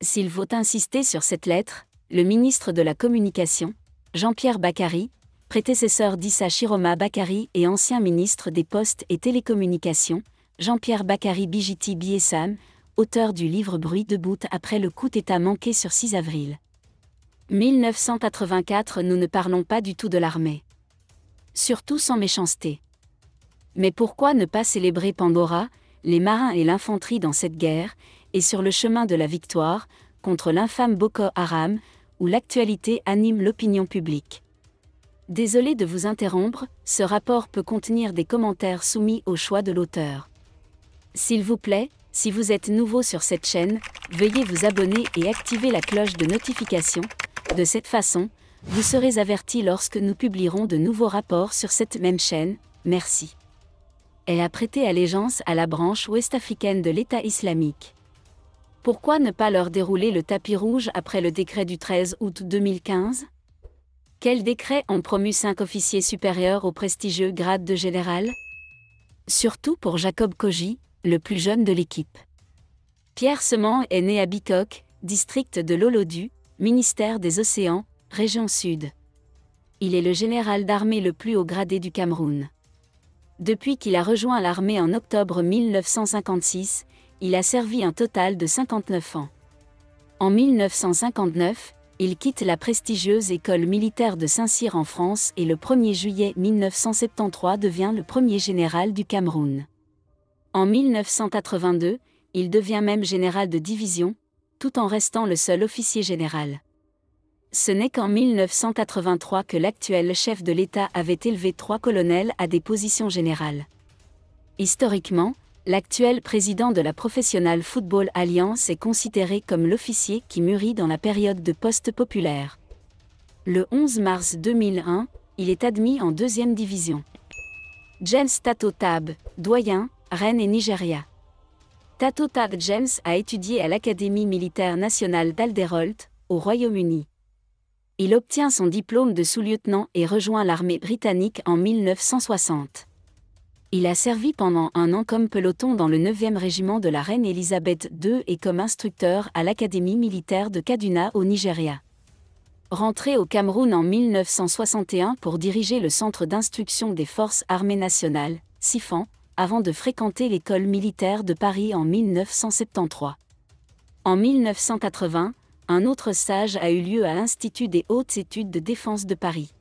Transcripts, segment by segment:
S'il faut insister sur cette lettre, le ministre de la Communication, Jean-Pierre Bacary, prédécesseur d'Issa Chiroma Bacary et ancien ministre des Postes et Télécommunications, Jean-Pierre Bacary Bijiti Biessam, auteur du livre Bruit de bout après le coup d'État manqué sur 6 avril 1984. Nous ne parlons pas du tout de l'armée. Surtout sans méchanceté. Mais pourquoi ne pas célébrer Pandora, les marins et l'infanterie dans cette guerre, et sur le chemin de la victoire, contre l'infâme Boko Haram, où l'actualité anime l'opinion publique. Désolé de vous interrompre, ce rapport peut contenir des commentaires soumis au choix de l'auteur. S'il vous plaît, si vous êtes nouveau sur cette chaîne, veuillez vous abonner et activer la cloche de notification. De cette façon, vous serez averti lorsque nous publierons de nouveaux rapports sur cette même chaîne. Merci. Elle a prêté allégeance à la branche ouest-africaine de l'État islamique. Pourquoi ne pas leur dérouler le tapis rouge après le décret du 13 août 2015 ? Quel décret ont promu 5 officiers supérieurs au prestigieux grade de général ? Surtout pour Jacob Kogi, le plus jeune de l'équipe. Pierre Semant est né à Bikok, district de l'Olodu, ministère des Océans, région Sud. Il est le général d'armée le plus haut gradé du Cameroun. Depuis qu'il a rejoint l'armée en octobre 1956, il a servi un total de 59 ans. En 1959, il quitte la prestigieuse école militaire de Saint-Cyr en France et le 1er juillet 1973 devient le premier général du Cameroun. En 1982, il devient même général de division, tout en restant le seul officier général. Ce n'est qu'en 1983 que l'actuel chef de l'État avait élevé 3 colonels à des positions générales. Historiquement, l'actuel président de la Professional Football Alliance est considéré comme l'officier qui mûrit dans la période de post-populaire. Le 11 mars 2001, il est admis en 2e division. James Tato Tab, doyen, Rennes et Nigeria. Tato Tab James a étudié à l'Académie militaire nationale d'Alderholt, au Royaume-Uni. Il obtient son diplôme de sous-lieutenant et rejoint l'armée britannique en 1960. Il a servi pendant un an comme peloton dans le 9e régiment de la Reine Elisabeth II et comme instructeur à l'Académie militaire de Kaduna au Nigeria. Rentré au Cameroun en 1961 pour diriger le centre d'instruction des forces armées nationales, CIFAN, avant de fréquenter l'école militaire de Paris en 1973. En 1980, un autre stage a eu lieu à l'Institut des hautes études de défense de Paris.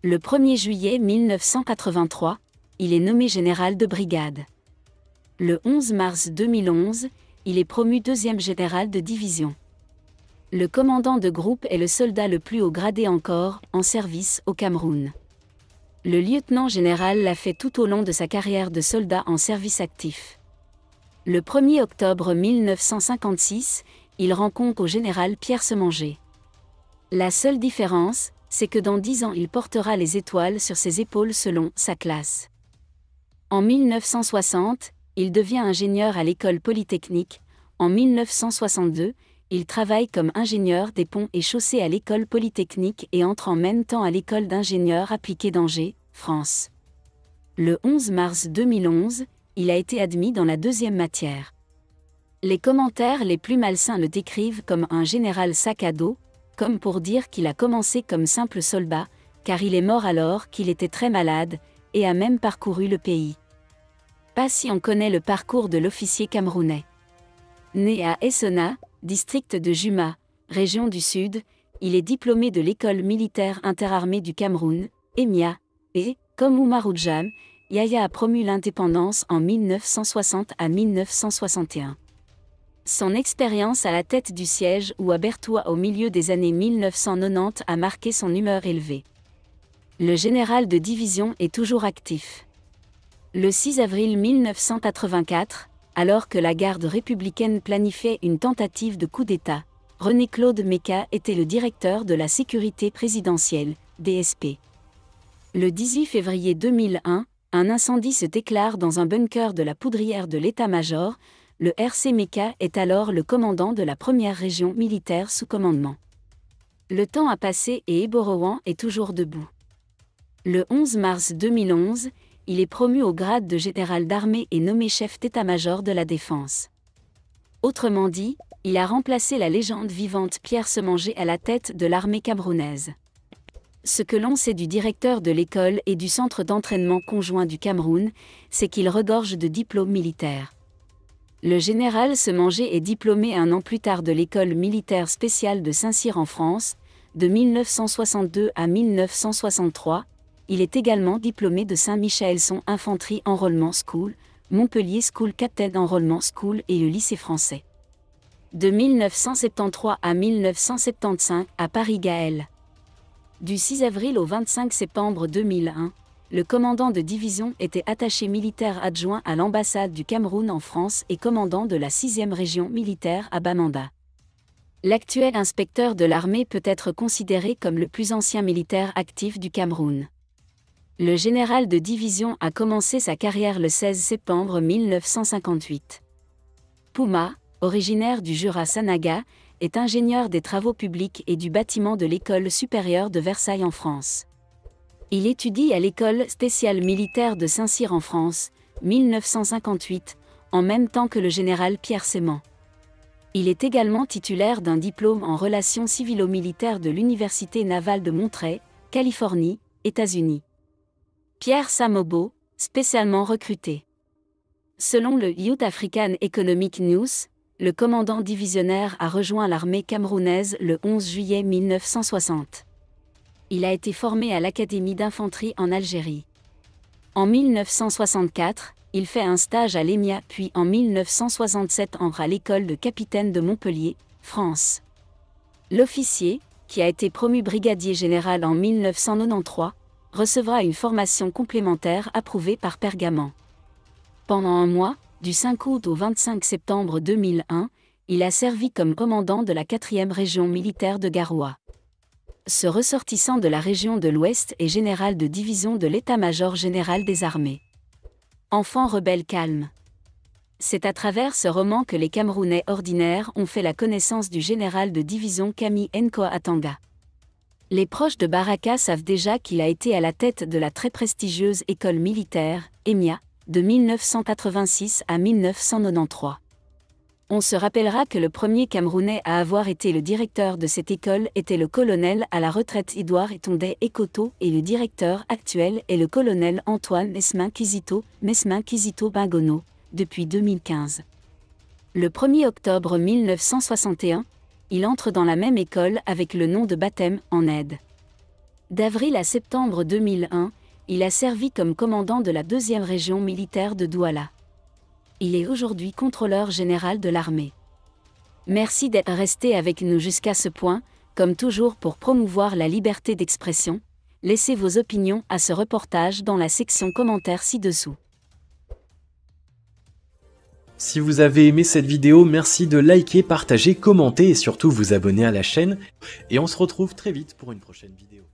Le 1er juillet 1983, il est nommé général de brigade. Le 11 mars 2011, il est promu 2e général de division. Le commandant de groupe est le soldat le plus haut gradé encore en service au Cameroun. Le lieutenant général l'a fait tout au long de sa carrière de soldat en service actif. Le 1er octobre 1956, il rend compte au général Pierre Semanger. La seule différence, c'est que dans 10 ans il portera les étoiles sur ses épaules selon sa classe. En 1960, il devient ingénieur à l'école polytechnique. En 1962, il travaille comme ingénieur des ponts et chaussées à l'école polytechnique et entre en même temps à l'école d'ingénieurs appliqués d'Angers, France. Le 11 mars 2011, il a été admis dans la 2e matière. Les commentaires les plus malsains le décrivent comme un général sac à dos, comme pour dire qu'il a commencé comme simple soldat, car il est mort alors qu'il était très malade, et a même parcouru le pays. Pas si on connaît le parcours de l'officier camerounais. Né à Essona, district de Juma, région du Sud, il est diplômé de l'école militaire interarmée du Cameroun, EMIA, et, comme Oumarou Djam, Yahya a promu l'indépendance en 1960 à 1961. Son expérience à la tête du siège ou à Bertoua au milieu des années 1990 a marqué son humeur élevée. Le général de division est toujours actif. Le 6 avril 1984, alors que la garde républicaine planifiait une tentative de coup d'État, René-Claude Meka était le directeur de la sécurité présidentielle, DSP. Le 18 février 2001, un incendie se déclare dans un bunker de la poudrière de l'état-major. Le RC Meka est alors le commandant de la 1re région militaire sous commandement. Le temps a passé et Eborowan est toujours debout. Le 11 mars 2011, il est promu au grade de général d'armée et nommé chef d'état-major de la défense. Autrement dit, Il a remplacé la légende vivante Pierre Semanger à la tête de l'armée camerounaise. Ce que l'on sait du directeur de l'école et du centre d'entraînement conjoint du Cameroun, c'est qu'il regorge de diplômes militaires. Le général Semanger est diplômé un an plus tard de l'école militaire spéciale de Saint-Cyr en France, de 1962 à 1963. Il est également diplômé de Saint-Michel-Son Infanterie Enrôlement School, Montpellier School Captain Enrôlement School et le lycée français. De 1973 à 1975 à Paris-Gaël. Du 6 avril au 25 septembre 2001, le commandant de division était attaché militaire adjoint à l'ambassade du Cameroun en France et commandant de la 6e région militaire à Bamenda. L'actuel inspecteur de l'armée peut être considéré comme le plus ancien militaire actif du Cameroun. Le général de division a commencé sa carrière le 16 septembre 1958. Pouma, originaire du Jura-Sanaga, est ingénieur des travaux publics et du bâtiment de l'École supérieure de Versailles en France. Il étudie à l'École spéciale militaire de Saint-Cyr en France, 1958, en même temps que le général Pierre Sément. Il est également titulaire d'un diplôme en relations civilo-militaires de l'Université navale de Montréal, Californie, États-Unis. Pierre Samobo, spécialement recruté. Selon le Youth African Economic News, le commandant divisionnaire a rejoint l'armée camerounaise le 11 juillet 1960. Il a été formé à l'Académie d'infanterie en Algérie. En 1964, il fait un stage à l'EMIA puis en 1967 entre à l'école de capitaine de Montpellier, France. L'officier, qui a été promu brigadier général en 1993, recevra une formation complémentaire approuvée par Pergamen. Pendant un mois, du 5 août au 25 septembre 2001, il a servi comme commandant de la 4e région militaire de Garoua. Ce ressortissant de la région de l'Ouest est général de division de l'état-major général des armées. Enfant rebelle calme. C'est à travers ce roman que les Camerounais ordinaires ont fait la connaissance du général de division Camille Nkoa Atanga. Les proches de Baraka savent déjà qu'il a été à la tête de la très prestigieuse école militaire, EMIA, de 1986 à 1993. On se rappellera que le premier Camerounais à avoir été le directeur de cette école était le colonel à la retraite Edouard Etondet Ekoto et le directeur actuel est le colonel Antoine Mesmin Kizito Bingono, depuis 2015. Le 1er octobre 1961, il entre dans la même école avec le nom de baptême en aide. D'avril à septembre 2001, il a servi comme commandant de la 2e région militaire de Douala. Il est aujourd'hui contrôleur général de l'armée. Merci d'être resté avec nous jusqu'à ce point, comme toujours pour promouvoir la liberté d'expression. Laissez vos opinions à ce reportage dans la section commentaires ci-dessous. Si vous avez aimé cette vidéo, merci de liker, partager, commenter et surtout vous abonner à la chaîne. Et on se retrouve très vite pour une prochaine vidéo.